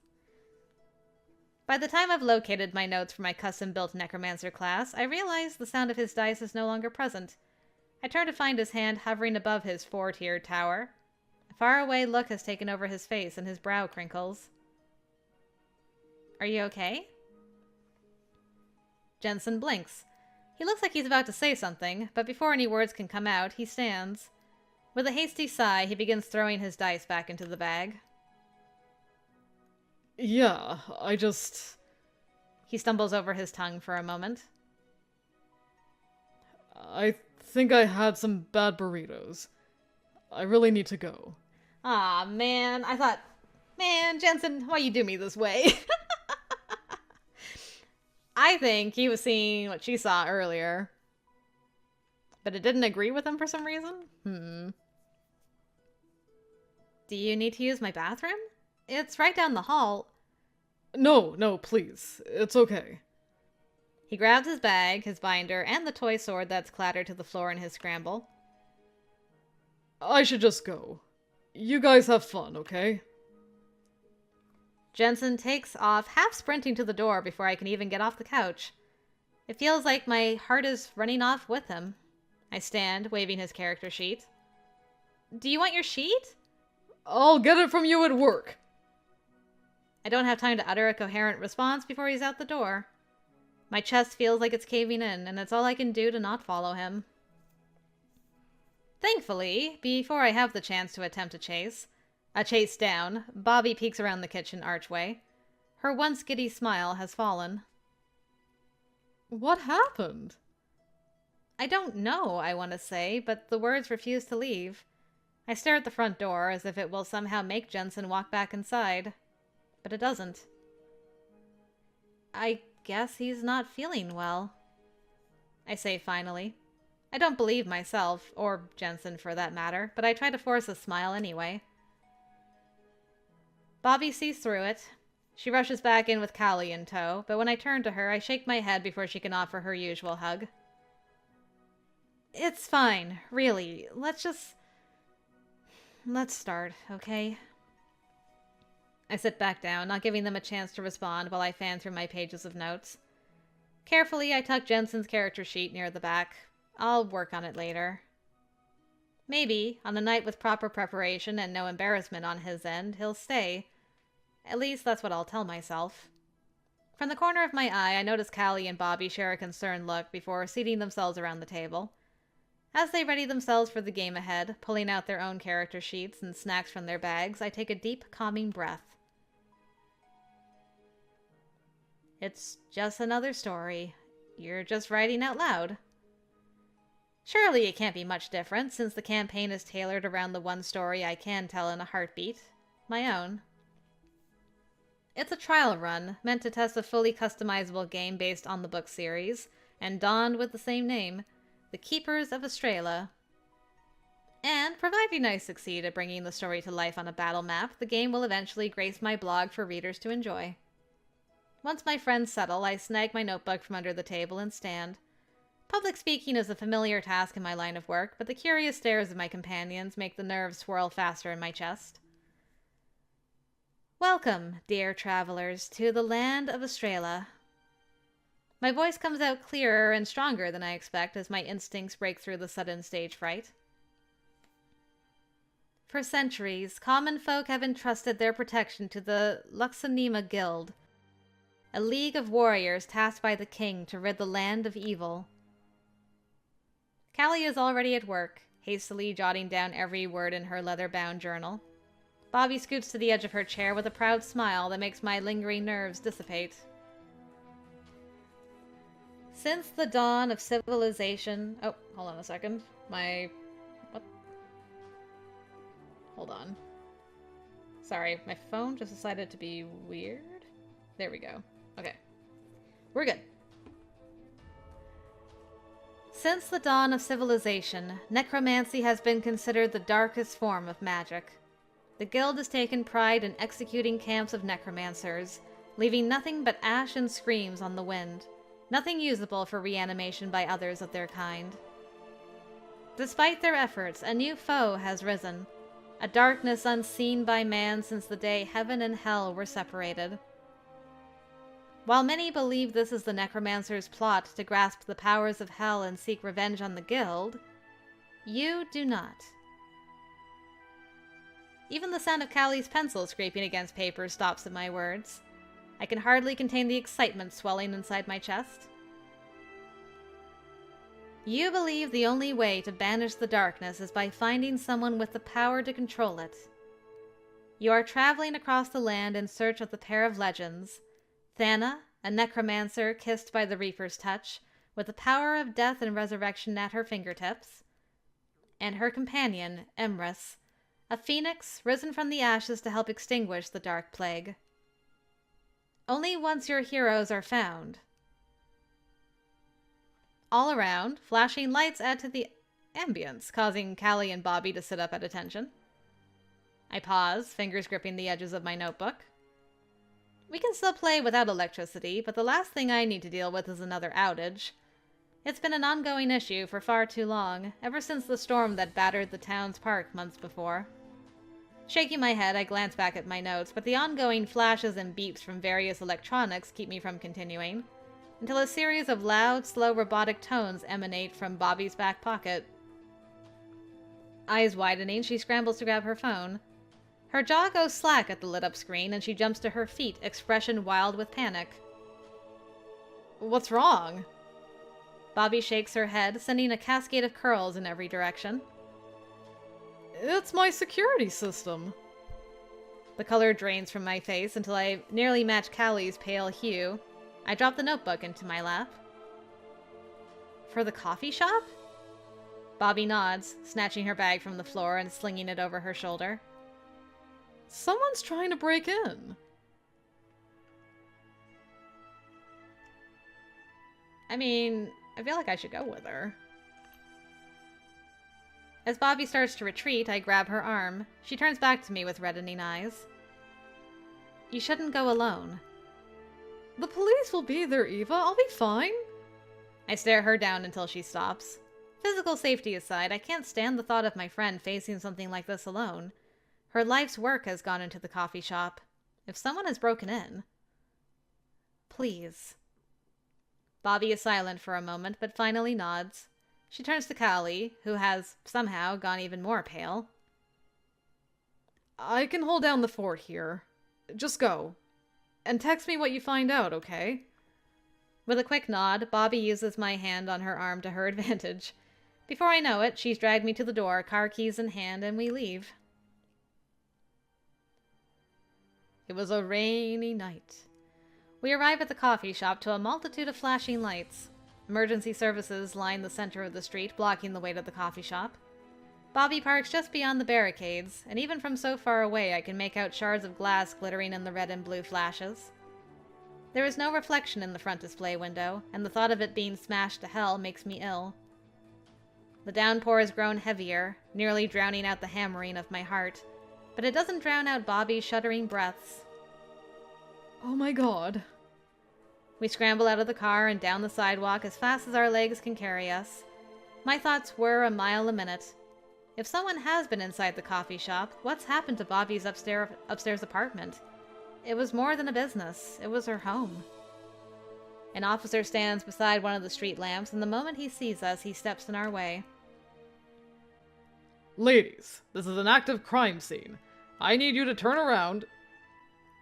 A: By the time I've located my notes for my custom-built necromancer class, I realize the sound of his dice is no longer present. I turn to find his hand hovering above his four-tiered tower. A faraway look has taken over his face and his brow crinkles. Are you okay? Jensen blinks. He looks like he's about to say something, but before any words can come out, he stands. With a hasty sigh, he begins throwing his dice back into the bag.
B: Yeah, I just...
A: He stumbles over his tongue for a moment.
B: I think I had some bad burritos. I really need to go.
A: Aw, man. I thought, man, Jensen, why you do me this way? I think he was seeing what she saw earlier. But it didn't agree with him for some reason? Do you need to use my bathroom? It's right down the hall.
B: No, please. It's okay.
A: He grabs his bag, his binder, and the toy sword that's clattered to the floor in his scramble.
B: I should just go. You guys have fun, okay?
A: Jensen takes off, half sprinting to the door before I can even get off the couch. It feels like my heart is running off with him. I stand, waving his character sheet. Do you want your sheet?
B: I'll get it from you at work.
A: I don't have time to utter a coherent response before he's out the door. My chest feels like it's caving in, and it's all I can do to not follow him. Thankfully, before I have the chance to attempt a chase down, Bobby peeks around the kitchen archway. Her once giddy smile has fallen.
B: What happened?
A: I don't know, I want to say, but the words refuse to leave. I stare at the front door as if it will somehow make Jensen walk back inside. But it doesn't. I guess he's not feeling well, I say finally. I don't believe myself, or Jensen for that matter, but I try to force a smile anyway. Bobby sees through it. She rushes back in with Callie in tow, but when I turn to her, I shake my head before she can offer her usual hug. It's fine, really. Let's start, okay? I sit back down, not giving them a chance to respond while I fan through my pages of notes. Carefully, I tuck Jensen's character sheet near the back. I'll work on it later. Maybe, on a night with proper preparation and no embarrassment on his end, he'll stay. At least that's what I'll tell myself. From the corner of my eye, I notice Callie and Bobby share a concerned look before seating themselves around the table. As they ready themselves for the game ahead, pulling out their own character sheets and snacks from their bags, I take a deep, calming breath. It's just another story. You're just writing out loud. Surely it can't be much different, since the campaign is tailored around the one story I can tell in a heartbeat. My own. It's a trial run, meant to test a fully customizable game based on the book series, and donned with the same name, The Keepers of Astraela. And providing I succeed at bringing the story to life on a battle map, the game will eventually grace my blog for readers to enjoy. Once my friends settle, I snag my notebook from under the table and stand. Public speaking is a familiar task in my line of work, but the curious stares of my companions make the nerves swirl faster in my chest. Welcome, dear travelers, to the land of Astraela. My voice comes out clearer and stronger than I expect as my instincts break through the sudden stage fright. For centuries, common folk have entrusted their protection to the Luxanima Guild, a league of warriors tasked by the king to rid the land of evil. Callie is already at work, hastily jotting down every word in her leather-bound journal. Bobby scoots to the edge of her chair with a proud smile that makes my lingering nerves dissipate. Since the dawn of civilization... Oh, hold on a second. What? Hold on. Sorry, my phone just decided to be weird. There we go. Okay. We're good. Since the dawn of civilization, necromancy has been considered the darkest form of magic. The guild has taken pride in executing camps of necromancers, leaving nothing but ash and screams on the wind, nothing usable for reanimation by others of their kind. Despite their efforts, a new foe has risen, a darkness unseen by man since the day heaven and hell were separated. While many believe this is the necromancer's plot to grasp the powers of hell and seek revenge on the guild, you do not. Even the sound of Callie's pencil scraping against paper stops at my words. I can hardly contain the excitement swelling inside my chest. You believe the only way to banish the darkness is by finding someone with the power to control it. You are traveling across the land in search of the pair of legends, Thana, a necromancer kissed by the Reaper's touch, with the power of death and resurrection at her fingertips, and her companion, Emrys, a phoenix risen from the ashes to help extinguish the dark plague. Only once your heroes are found. All around, flashing lights add to the ambience, causing Callie and Bobby to sit up at attention. I pause, fingers gripping the edges of my notebook. We can still play without electricity, but the last thing I need to deal with is another outage. It's been an ongoing issue for far too long, ever since the storm that battered the town's park months before. Shaking my head, I glance back at my notes, but the ongoing flashes and beeps from various electronics keep me from continuing, until a series of loud, slow robotic tones emanate from Bobby's back pocket. Eyes widening, she scrambles to grab her phone. Her jaw goes slack at the lit-up screen, and she jumps to her feet, expression wild with panic. What's wrong? Bobby shakes her head, sending a cascade of curls in every direction. It's my security system. The color drains from my face until I nearly match Callie's pale hue. I drop the notebook into my lap. For the coffee shop? Bobby nods, snatching her bag from the floor and slinging it over her shoulder. Someone's trying to break in. I mean, I feel like I should go with her. As Bobby starts to retreat, I grab her arm. She turns back to me with reddening eyes. You shouldn't go alone. The police will be there, Eva. I'll be fine. I stare her down until she stops. Physical safety aside, I can't stand the thought of my friend facing something like this alone. Her life's work has gone into the coffee shop. If someone has broken in... Please. Bobby is silent for a moment, but finally nods. She turns to Callie, who has, somehow, gone even more pale. I can hold down the fort here. Just go. And text me what you find out, okay? With a quick nod, Bobby uses my hand on her arm to her advantage. Before I know it, she's dragged me to the door, car keys in hand, and we leave. It was a rainy night. We arrive at the coffee shop to a multitude of flashing lights. Emergency services line the center of the street, blocking the way to the coffee shop. Bobby parks just beyond the barricades, and even from so far away I can make out shards of glass glittering in the red and blue flashes. There is no reflection in the front display window, and the thought of it being smashed to hell makes me ill. The downpour has grown heavier, nearly drowning out the hammering of my heart. But it doesn't drown out Bobby's shuddering breaths.
B: Oh my god.
A: We scramble out of the car and down the sidewalk as fast as our legs can carry us. My thoughts whir a mile a minute. If someone has been inside the coffee shop, what's happened to Bobby's upstairs apartment? It was more than a business. It was her home. An officer stands beside one of the street lamps, and the moment he sees us, he steps in our way.
B: Ladies, this is an active crime scene. I need you to turn around.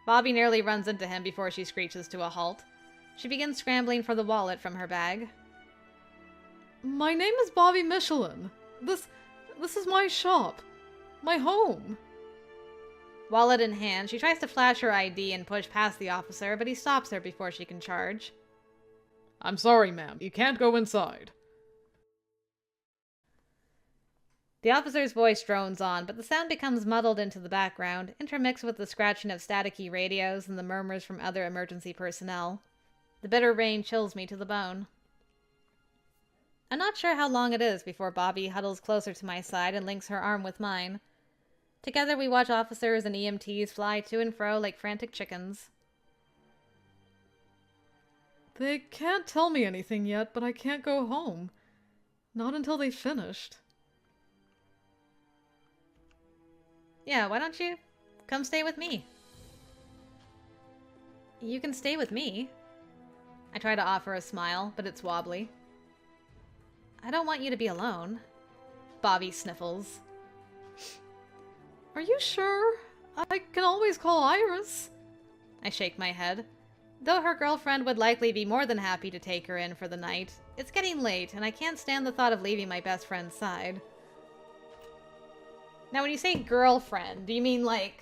A: Bobby nearly runs into him before she screeches to a halt. She begins scrambling for the wallet from her bag.
B: My name is Bobby Michelin. This is my shop. My home.
A: Wallet in hand, she tries to flash her ID and push past the officer, but he stops her before she can charge.
B: I'm sorry, ma'am. You can't go inside.
A: The officer's voice drones on, but the sound becomes muddled into the background, intermixed with the scratching of staticky radios and the murmurs from other emergency personnel. The bitter rain chills me to the bone. I'm not sure how long it is before Bobby huddles closer to my side and links her arm with mine. Together we watch officers and EMTs fly to and fro like frantic chickens.
B: They can't tell me anything yet, but I can't go home. Not until they've finished.
A: Yeah, why don't you come stay with me? You can stay with me. I try to offer a smile, but it's wobbly. I don't want you to be alone. Bobby sniffles.
B: Are you sure? I can always call Iris.
A: I shake my head. Though her girlfriend would likely be more than happy to take her in for the night, it's getting late, and I can't stand the thought of leaving my best friend's side. Now, when you say girlfriend, do you mean like,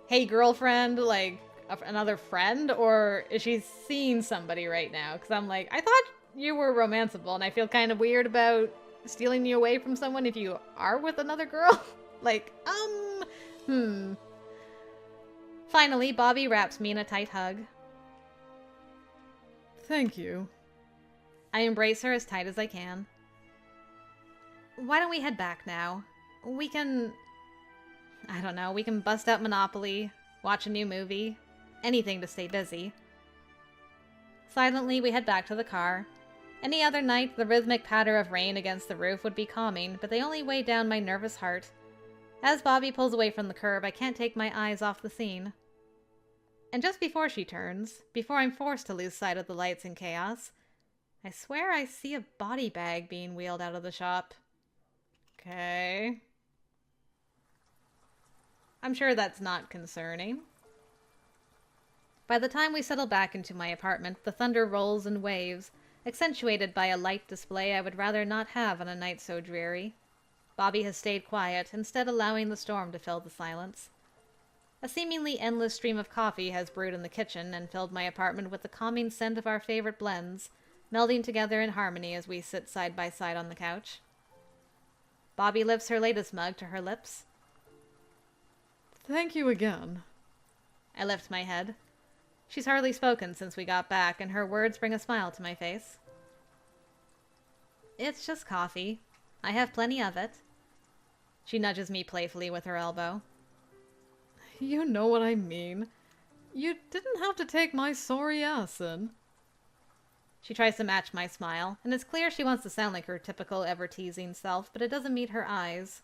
A: hey girlfriend, like another friend? Or is she seeing somebody right now? Because I'm like, I thought you were romanceable, and I feel kind of weird about stealing you away from someone if you are with another girl. Like, Finally, Bobby wraps me in a tight hug.
B: Thank you.
A: I embrace her as tight as I can. Why don't we head back now? We can... I don't know, we can bust out Monopoly, watch a new movie, anything to stay busy. Silently, we head back to the car. Any other night, the rhythmic patter of rain against the roof would be calming, but they only weigh down my nervous heart. As Bobby pulls away from the curb, I can't take my eyes off the scene. And just before she turns, before I'm forced to lose sight of the lights and chaos, I swear I see a body bag being wheeled out of the shop. Okay. I'm sure that's not concerning. By the time we settle back into my apartment, the thunder rolls in waves, accentuated by a light display I would rather not have on a night so dreary. Bobby has stayed quiet, instead allowing the storm to fill the silence. A seemingly endless stream of coffee has brewed in the kitchen and filled my apartment with the calming scent of our favorite blends, melding together in harmony as we sit side by side on the couch. Bobby lifts her latest mug to her lips.
B: Thank you again.
A: I lift my head. She's hardly spoken since we got back, and her words bring a smile to my face. It's just coffee. I have plenty of it. She nudges me playfully with her elbow.
B: You know what I mean. You didn't have to take my sorry ass in.
A: She tries to match my smile, and it's clear she wants to sound like her typical ever-teasing self, but it doesn't meet her eyes,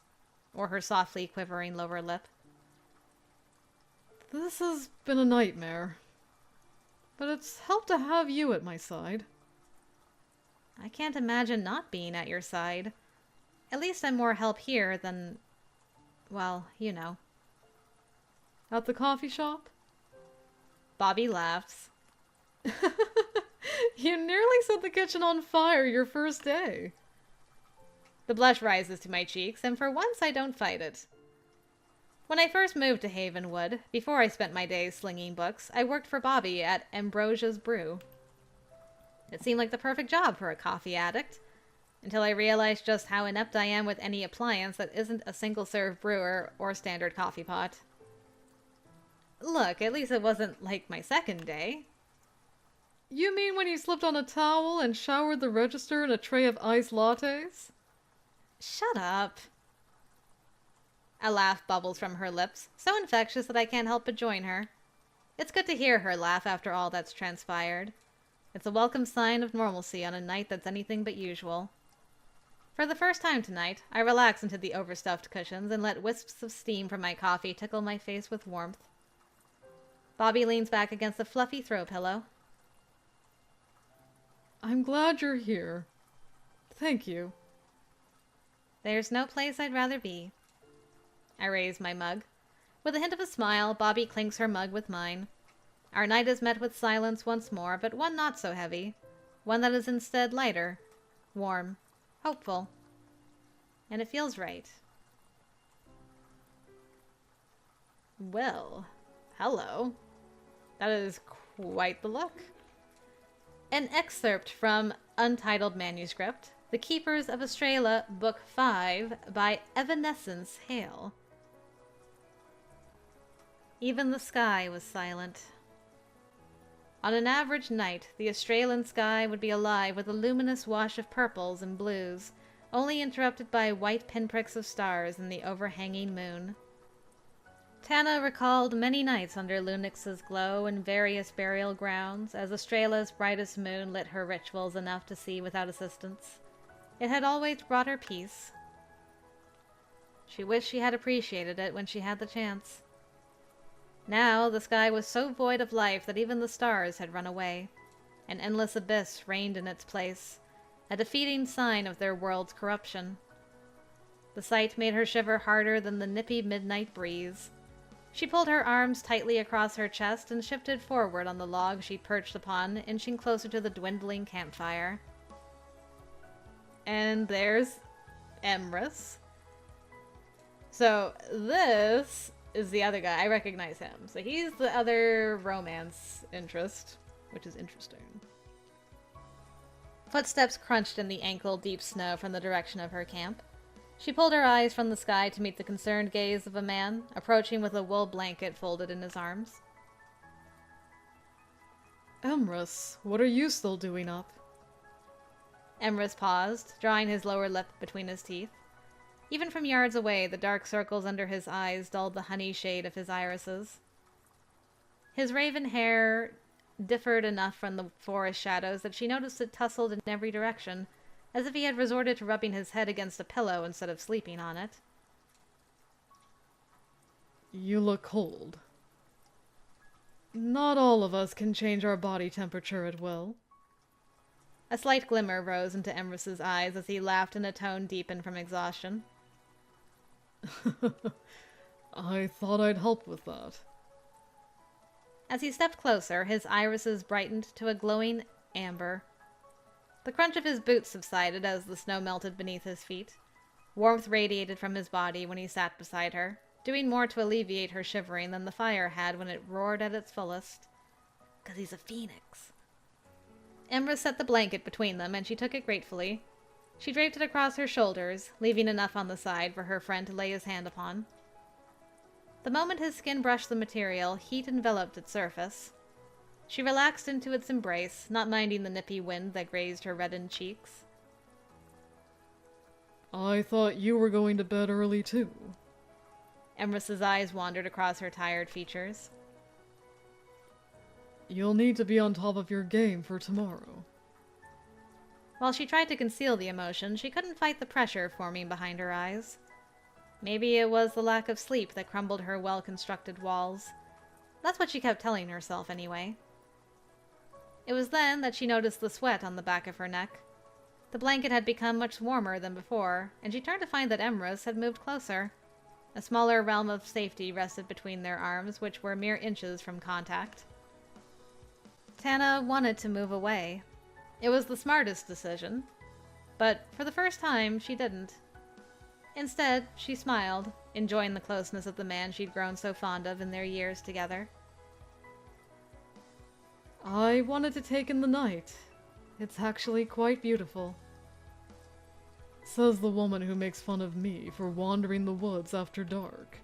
A: or her softly quivering lower lip.
B: This has been a nightmare, but it's helped to have you at my side.
A: I can't imagine not being at your side. At least I'm more help here than... well, you know.
B: At the coffee shop?
A: Bobby laughs.
B: You nearly set the kitchen on fire your first day.
A: The blush rises to my cheeks, and for once I don't fight it. When I first moved to Havenwood, before I spent my days slinging books, I worked for Bobby at Ambrosia's Brew. It seemed like the perfect job for a coffee addict, until I realized just how inept I am with any appliance that isn't a single-serve brewer or standard coffee pot. Look, at least it wasn't like my second day.
B: You mean when you slipped on a towel and showered the register in a tray of iced lattes?
A: Shut up. A laugh bubbles from her lips, so infectious that I can't help but join her. It's good to hear her laugh after all that's transpired. It's a welcome sign of normalcy on a night that's anything but usual. For the first time tonight, I relax into the overstuffed cushions and let wisps of steam from my coffee tickle my face with warmth. Bobby leans back against the fluffy throw pillow.
B: I'm glad you're here. Thank you.
A: There's no place I'd rather be. I raise my mug. With a hint of a smile, Bobby clinks her mug with mine. Our night is met with silence once more, but one not so heavy. One that is instead lighter, warm, hopeful. And it feels right. Well, hello. That is quite the look. An excerpt from Untitled Manuscript, The Keepers of Astraela, Book 5, by Evanescence Hale. Even the sky was silent. On an average night, the Australian sky would be alive with a luminous wash of purples and blues, only interrupted by white pinpricks of stars and the overhanging moon. Tana recalled many nights under Lunix's glow in various burial grounds, as Astraela's brightest moon lit her rituals enough to see without assistance. It had always brought her peace. She wished she had appreciated it when she had the chance. Now the sky was so void of life that even the stars had run away. An endless abyss reigned in its place, a defeating sign of their world's corruption. The sight made her shiver harder than the nippy midnight breeze. She pulled her arms tightly across her chest and shifted forward on the log she perched upon, inching closer to the dwindling campfire. And there's Emrys. So this is the other guy. I recognize him. So he's the other romance interest, which is interesting. Footsteps crunched in the ankle-deep snow from the direction of her camp. She pulled her eyes from the sky to meet the concerned gaze of a man, approaching with a wool blanket folded in his arms.
B: Emrys, what are you still doing up?
A: Emrys paused, drawing his lower lip between his teeth. Even from yards away, the dark circles under his eyes dulled the honey shade of his irises. His raven hair differed enough from the forest shadows that she noticed it tousled in every direction, as if he had resorted to rubbing his head against a pillow instead of sleeping on it.
B: You look cold. Not all of us can change our body temperature at will.
A: A slight glimmer rose into Emrys's eyes as he laughed in a tone deepened from exhaustion.
B: I thought I'd help with that.
A: As he stepped closer, his irises brightened to a glowing amber. The crunch of his boots subsided as the snow melted beneath his feet. Warmth radiated from his body when he sat beside her, doing more to alleviate her shivering than the fire had when it roared at its fullest. 'Cause he's a phoenix. Emrys set the blanket between them, and she took it gratefully. She draped it across her shoulders, leaving enough on the side for her friend to lay his hand upon. The moment his skin brushed the material, heat enveloped its surface. She relaxed into its embrace, not minding the nippy wind that grazed her reddened cheeks.
B: I thought you were going to bed early too.
A: Emrys's eyes wandered across her tired features.
B: You'll need to be on top of your game for tomorrow.
A: While she tried to conceal the emotion, she couldn't fight the pressure forming behind her eyes. Maybe it was the lack of sleep that crumbled her well-constructed walls. That's what she kept telling herself, anyway. It was then that she noticed the sweat on the back of her neck. The blanket had become much warmer than before, and she turned to find that Emrys had moved closer. A smaller realm of safety rested between their arms, which were mere inches from contact. Tana wanted to move away. It was the smartest decision. But for the first time, she didn't. Instead, she smiled, enjoying the closeness of the man she'd grown so fond of in their years together.
B: I wanted to take in the night. It's actually quite beautiful. Says the woman who makes fun of me for wandering the woods after dark.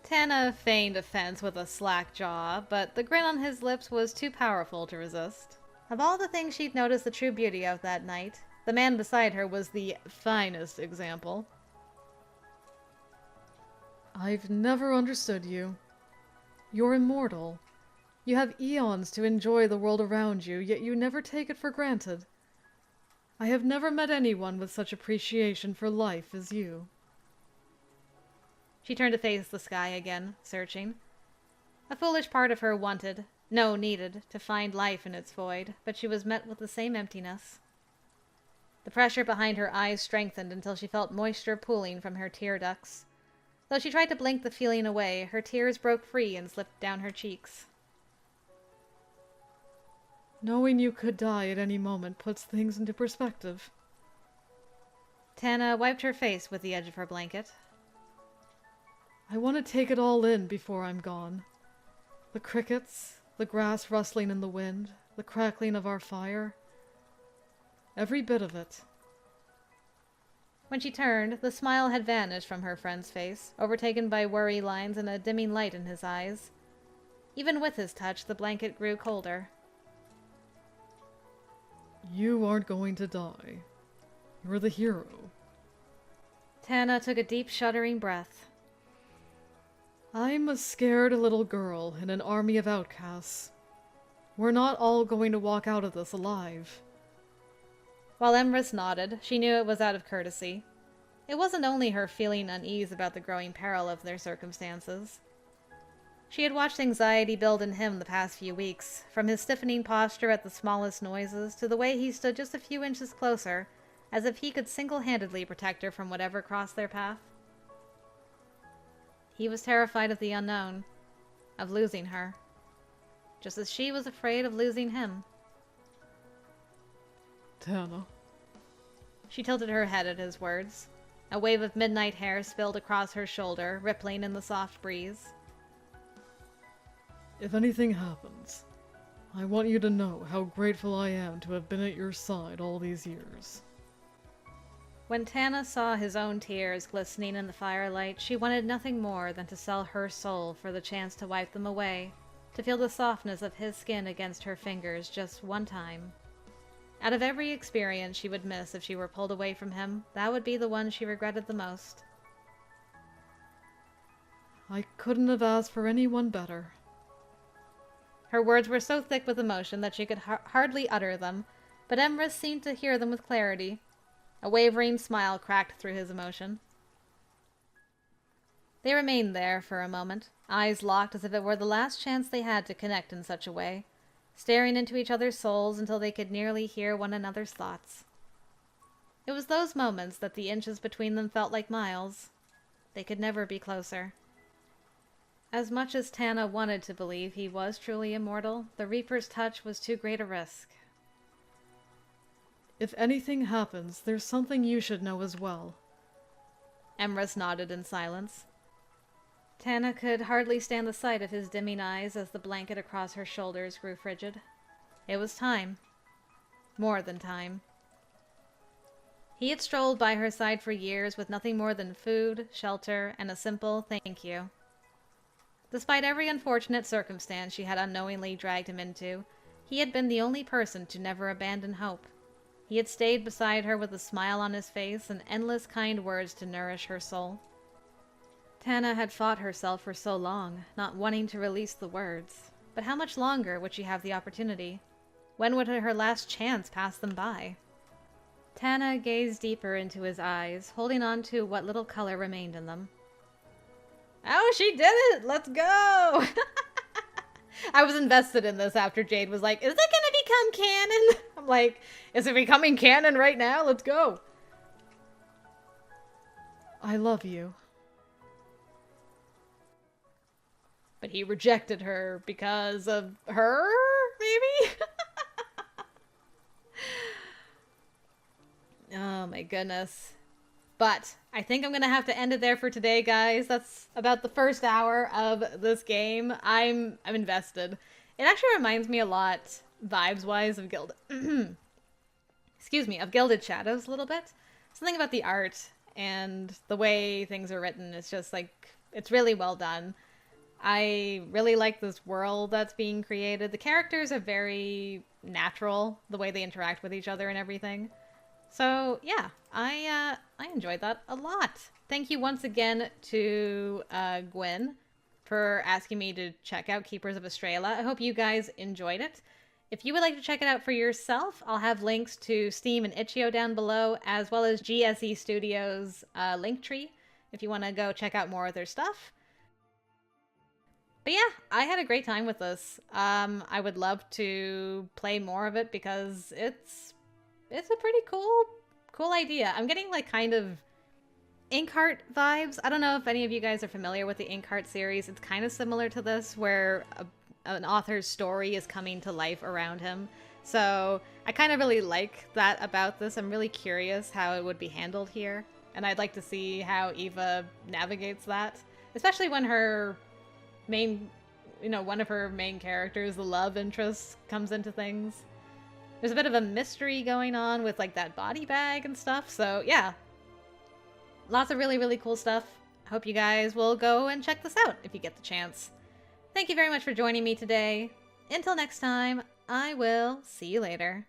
A: Tana feigned offense with a slack jaw, but the grin on his lips was too powerful to resist. Of all the things she'd noticed the true beauty of that night,
B: The man beside her was the finest example. I've never understood you. You're immortal. You have eons to enjoy the world around you, yet you never take it for granted. I have never met anyone with such appreciation for life as you.
A: She turned to face the sky again, searching. A foolish part of her wanted, no, needed, to find life in its void, but she was met with the same emptiness. The pressure behind her eyes strengthened until she felt moisture pooling from her tear ducts. Though she tried to blink the feeling away, her tears broke free and slipped down her cheeks.
B: Knowing you could die at any moment puts things into perspective.
A: Tana wiped her face with the edge of her blanket.
B: I want to take it all in before I'm gone. The crickets, the grass rustling in the wind, the crackling of our fire. Every bit of it.
A: When she turned, the smile had vanished from her friend's face, overtaken by worry lines and a dimming light in his eyes. Even with his touch, the blanket grew colder.
B: You aren't going to die. You're the hero.
A: Tana took a deep, shuddering breath.
B: I'm a scared little girl in an army of outcasts. We're not all going to walk out of this alive.
A: While Emrys nodded, she knew it was out of courtesy. It wasn't only her feeling unease about the growing peril of their circumstances. She had watched anxiety build in him the past few weeks, from his stiffening posture at the smallest noises to the way he stood just a few inches closer, as if he could single-handedly protect her from whatever crossed their path. He was terrified of the unknown, of losing her, just as she was afraid of losing him.
B: Tana.
A: She tilted her head at his words. A wave of midnight hair spilled across her shoulder, rippling in the soft breeze.
B: If anything happens, I want you to know how grateful I am to have been at your side all these years.
A: When Tana saw his own tears glistening in the firelight, she wanted nothing more than to sell her soul for the chance to wipe them away, to feel the softness of his skin against her fingers just one time. Out of every experience she would miss if she were pulled away from him, that would be the one she regretted the most.
B: I couldn't have asked for anyone better.
A: Her words were so thick with emotion that she could hardly utter them, but Emrys seemed to hear them with clarity. A wavering smile cracked through his emotion. They remained there for a moment, eyes locked as if it were the last chance they had to connect in such a way, staring into each other's souls until they could nearly hear one another's thoughts. It was those moments that the inches between them felt like miles. They could never be closer. As much as Tana wanted to believe he was truly immortal, the Reaper's touch was too great a risk.
B: If anything happens, there's something you should know as well.
A: Emrys nodded in silence. Tana could hardly stand the sight of his dimming eyes as the blanket across her shoulders grew frigid. It was time. More than time. He had strolled by her side for years with nothing more than food, shelter, and a simple thank you. Despite every unfortunate circumstance she had unknowingly dragged him into, he had been the only person to never abandon hope. He had stayed beside her with a smile on his face and endless kind words to nourish her soul. Tana had fought herself for so long, not wanting to release the words. But how much longer would she have the opportunity? When would her last chance pass them by? Tana gazed deeper into his eyes, holding on to what little color remained in them. Oh, she did it! Let's go! I was invested in this after Jade was like, is it gonna become canon? I'm like, is it becoming canon right now? Let's go!
B: I love you.
A: But he rejected her because of her, maybe? Oh my goodness. But I think I'm going to have to end it there for today, guys. That's about the first hour of this game. I'm invested. It actually reminds me a lot, vibes-wise, of excuse me, of Gilded Shadows a little bit. Something about the art and the way things are written. It's just like, it's really well done. I really like this world that's being created. The characters are very natural, the way they interact with each other and everything. So yeah, I enjoyed that a lot. Thank you once again to Gwen for asking me to check out Keepers of Astraela. I hope you guys enjoyed it. If you would like to check it out for yourself, I'll have links to Steam and Itch.io down below, as well as GSE Studios' Linktree if you want to go check out more of their stuff. But yeah, I had a great time with this. I would love to play more of it because it's a pretty cool idea. I'm getting like kind of Inkheart vibes. I don't know if any of you guys are familiar with the Inkheart series. It's kind of similar to this, where an author's story is coming to life around him. So I kind of really like that about this. I'm really curious how it would be handled here. And I'd like to see how Eva navigates that. Especially when her main, one of her main characters, the love interest, comes into things. There's a bit of a mystery going on with like that body bag and stuff. So yeah, lots of really, really cool stuff. I hope you guys will go and check this out if you get the chance. Thank you very much for joining me today. Until next time, I will see you later.